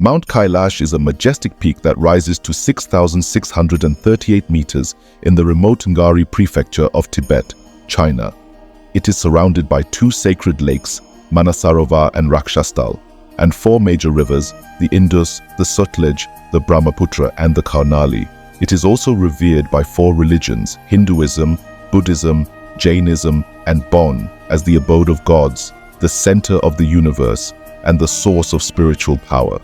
Mount Kailash is a majestic peak that rises to 6,638 meters in the remote Ngari prefecture of Tibet, China. It is surrounded by two sacred lakes, Manasarovar and Rakshastal, and four major rivers, the Indus, the Sutlej, the Brahmaputra, and the Karnali. It is also revered by four religions, Hinduism, Buddhism, Jainism, and Bon, as the abode of gods, the center of the universe, and the source of spiritual power.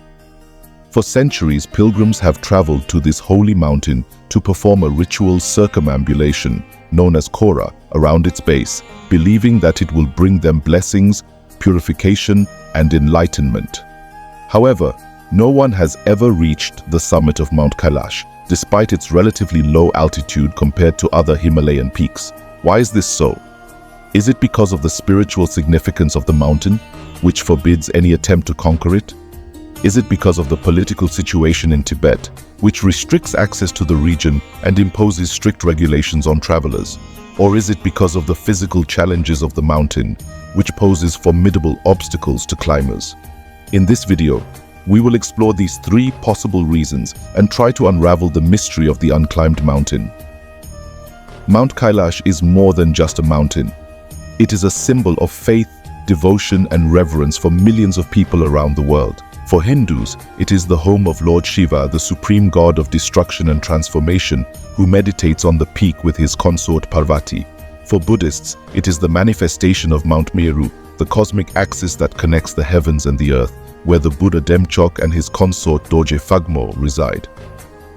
For centuries, pilgrims have traveled to this holy mountain to perform a ritual circumambulation, known as Kora, around its base, believing that it will bring them blessings, purification, and enlightenment. However, no one has ever reached the summit of Mount Kailash, despite its relatively low altitude compared to other Himalayan peaks. Why is this so? Is it because of the spiritual significance of the mountain, which forbids any attempt to conquer it? Is it because of the political situation in Tibet, which restricts access to the region and imposes strict regulations on travelers? Or is it because of the physical challenges of the mountain, which poses formidable obstacles to climbers? In this video, we will explore these three possible reasons and try to unravel the mystery of the unclimbed mountain. Mount Kailash is more than just a mountain. It is a symbol of faith, devotion, and reverence for millions of people around the world. For Hindus, it is the home of Lord Shiva, the supreme god of destruction and transformation, who meditates on the peak with his consort Parvati. For Buddhists, it is the manifestation of Mount Meru, the cosmic axis that connects the heavens and the earth, where the Buddha Demchok and his consort Dorje Phagmo reside.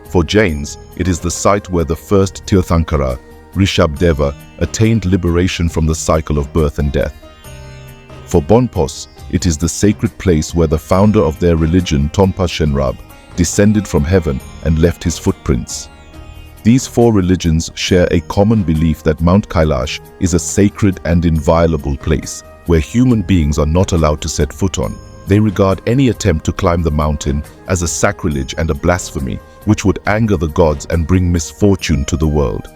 For Jains, it is the site where the first Tirthankara, Rishabdeva, attained liberation from the cycle of birth and death. For Bonpos, it is the sacred place where the founder of their religion, Tonpa Shenrab, descended from heaven and left his footprints. These four religions share a common belief that Mount Kailash is a sacred and inviolable place where human beings are not allowed to set foot on. They regard any attempt to climb the mountain as a sacrilege and a blasphemy, which would anger the gods and bring misfortune to the world.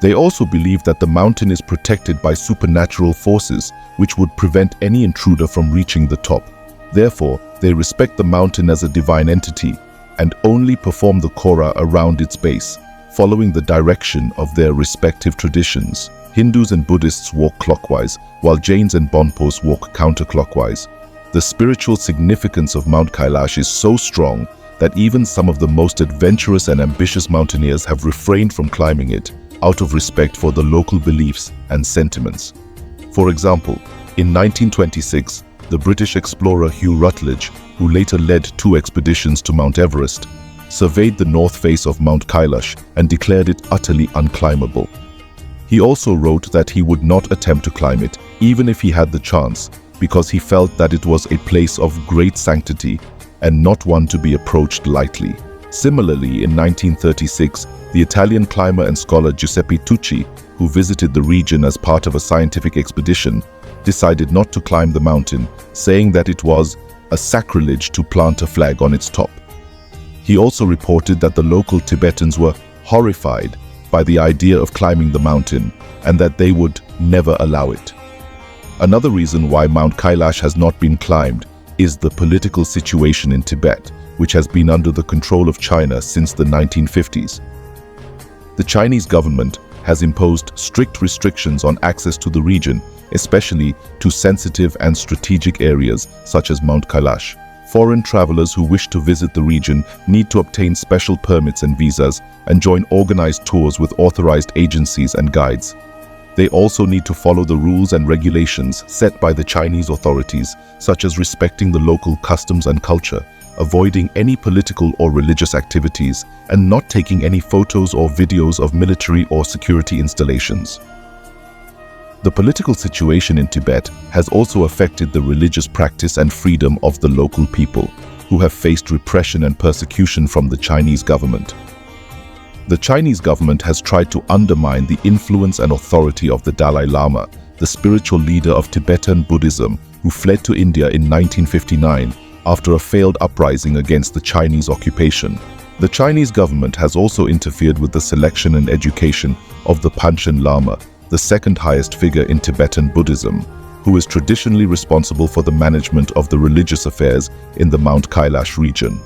They also believe that the mountain is protected by supernatural forces, which would prevent any intruder from reaching the top. Therefore, they respect the mountain as a divine entity and only perform the Kora around its base, following the direction of their respective traditions. Hindus and Buddhists walk clockwise, while Jains and Bonpos walk counterclockwise. The spiritual significance of Mount Kailash is so strong that even some of the most adventurous and ambitious mountaineers have refrained from climbing it, out of respect for the local beliefs and sentiments. For example, in 1926, the British explorer Hugh Rutledge, who later led two expeditions to Mount Everest, surveyed the north face of Mount Kailash and declared it utterly unclimbable. He also wrote that he would not attempt to climb it, even if he had the chance, because he felt that it was a place of great sanctity and not one to be approached lightly. Similarly, in 1936, the Italian climber and scholar Giuseppe Tucci, who visited the region as part of a scientific expedition, decided not to climb the mountain, saying that it was a sacrilege to plant a flag on its top. He also reported that the local Tibetans were horrified by the idea of climbing the mountain and that they would never allow it. Another reason why Mount Kailash has not been climbed is the political situation in Tibet, which has been under the control of China since the 1950s. The Chinese government has imposed strict restrictions on access to the region, especially to sensitive and strategic areas such as Mount Kailash. Foreign travelers who wish to visit the region need to obtain special permits and visas and join organized tours with authorized agencies and guides. They also need to follow the rules and regulations set by the Chinese authorities, such as respecting the local customs and culture, avoiding any political or religious activities, and not taking any photos or videos of military or security installations. The political situation in Tibet has also affected the religious practice and freedom of the local people, who have faced repression and persecution from the Chinese government. The Chinese government has tried to undermine the influence and authority of the Dalai Lama, the spiritual leader of Tibetan Buddhism, who fled to India in 1959 after a failed uprising against the Chinese occupation. The Chinese government has also interfered with the selection and education of the Panchen Lama, the second highest figure in Tibetan Buddhism, who is traditionally responsible for the management of the religious affairs in the Mount Kailash region.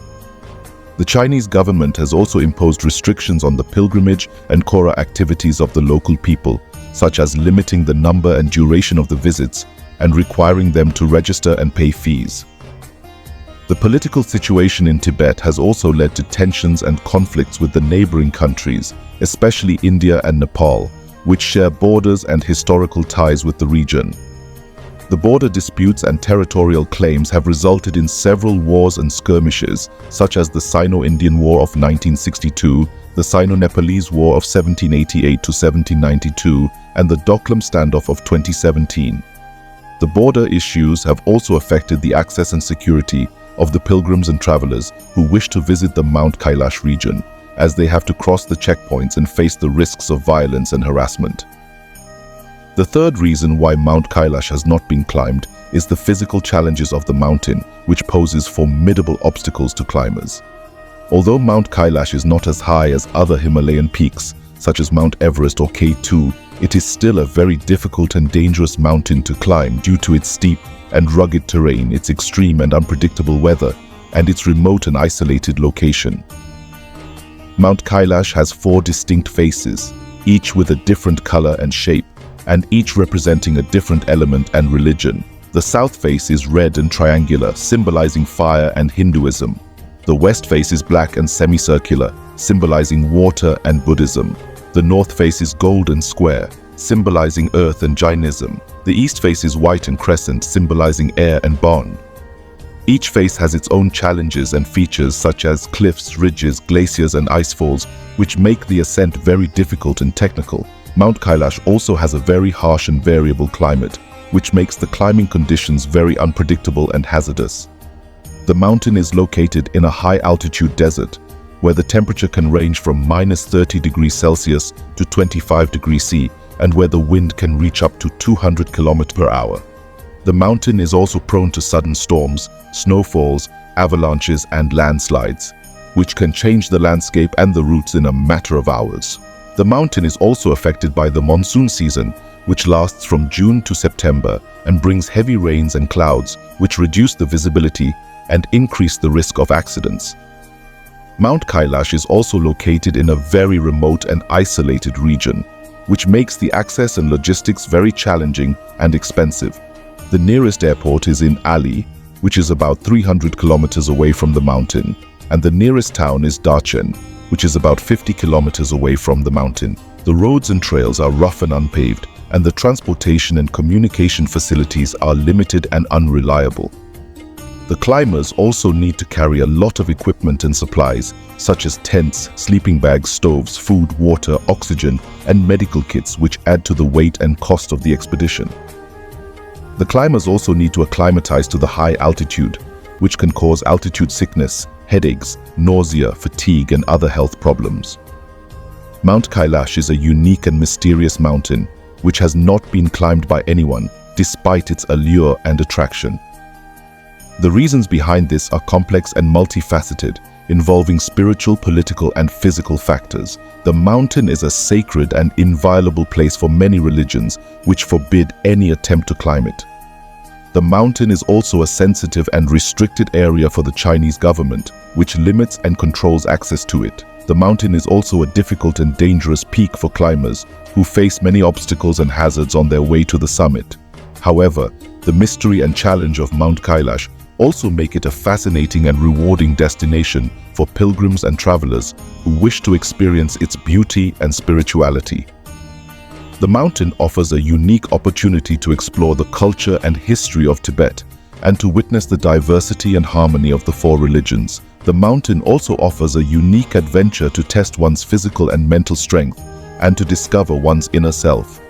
The Chinese government has also imposed restrictions on the pilgrimage and Kora activities of the local people, such as limiting the number and duration of the visits and requiring them to register and pay fees. The political situation in Tibet has also led to tensions and conflicts with the neighboring countries, especially India and Nepal, which share borders and historical ties with the region. The border disputes and territorial claims have resulted in several wars and skirmishes, such as the Sino-Indian War of 1962, the Sino-Nepalese War of 1788 to 1792, and the Doklam Standoff of 2017. The border issues have also affected the access and security of the pilgrims and travelers who wish to visit the Mount Kailash region, as they have to cross the checkpoints and face the risks of violence and harassment. The third reason why Mount Kailash has not been climbed is the physical challenges of the mountain, which poses formidable obstacles to climbers. Although Mount Kailash is not as high as other Himalayan peaks, such as Mount Everest or K2, it is still a very difficult and dangerous mountain to climb due to its steep and rugged terrain, its extreme and unpredictable weather, and its remote and isolated location. Mount Kailash has 4 distinct faces, each with a different color and shape, and each representing a different element and religion. The south face is red and triangular, symbolizing fire and Hinduism. The west face is black and semicircular, symbolizing water and Buddhism. The north face is gold and square, symbolizing earth and Jainism. The east face is white and crescent, symbolizing air and Bon. Each face has its own challenges and features such as cliffs, ridges, glaciers and icefalls, which make the ascent very difficult and technical. Mount Kailash also has a very harsh and variable climate, which makes the climbing conditions very unpredictable and hazardous. The mountain is located in a high-altitude desert, where the temperature can range from -30 degrees Celsius to 25 degrees C, and where the wind can reach up to 200 km per hour. The mountain is also prone to sudden storms, snowfalls, avalanches, and landslides, which can change the landscape and the routes in a matter of hours. The mountain is also affected by the monsoon season, which lasts from June to September and brings heavy rains and clouds, which reduce the visibility and increase the risk of accidents. Mount Kailash is also located in a very remote and isolated region, which makes the access and logistics very challenging and expensive. The nearest airport is in Ali, which is about 300 kilometers away from the mountain, and the nearest town is Dachen, which is about 50 kilometers away from the mountain. The roads and trails are rough and unpaved, and the transportation and communication facilities are limited and unreliable. The climbers also need to carry a lot of equipment and supplies, such as tents, sleeping bags, stoves, food, water, oxygen, and medical kits, which add to the weight and cost of the expedition. The climbers also need to acclimatize to the high altitude, which can cause altitude sickness, headaches, nausea, fatigue, and other health problems. Mount Kailash is a unique and mysterious mountain, which has not been climbed by anyone, despite its allure and attraction. The reasons behind this are complex and multifaceted, involving spiritual, political, and physical factors. The mountain is a sacred and inviolable place for many religions, which forbid any attempt to climb it. The mountain is also a sensitive and restricted area for the Chinese government, which limits and controls access to it. The mountain is also a difficult and dangerous peak for climbers, who face many obstacles and hazards on their way to the summit. However, the mystery and challenge of Mount Kailash also make it a fascinating and rewarding destination for pilgrims and travelers who wish to experience its beauty and spirituality. The mountain offers a unique opportunity to explore the culture and history of Tibet and to witness the diversity and harmony of the 4 religions. The mountain also offers a unique adventure to test one's physical and mental strength and to discover one's inner self.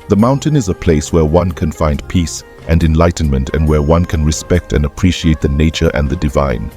The mountain is a place where one can find peace and enlightenment, and where one can respect and appreciate the nature and the divine.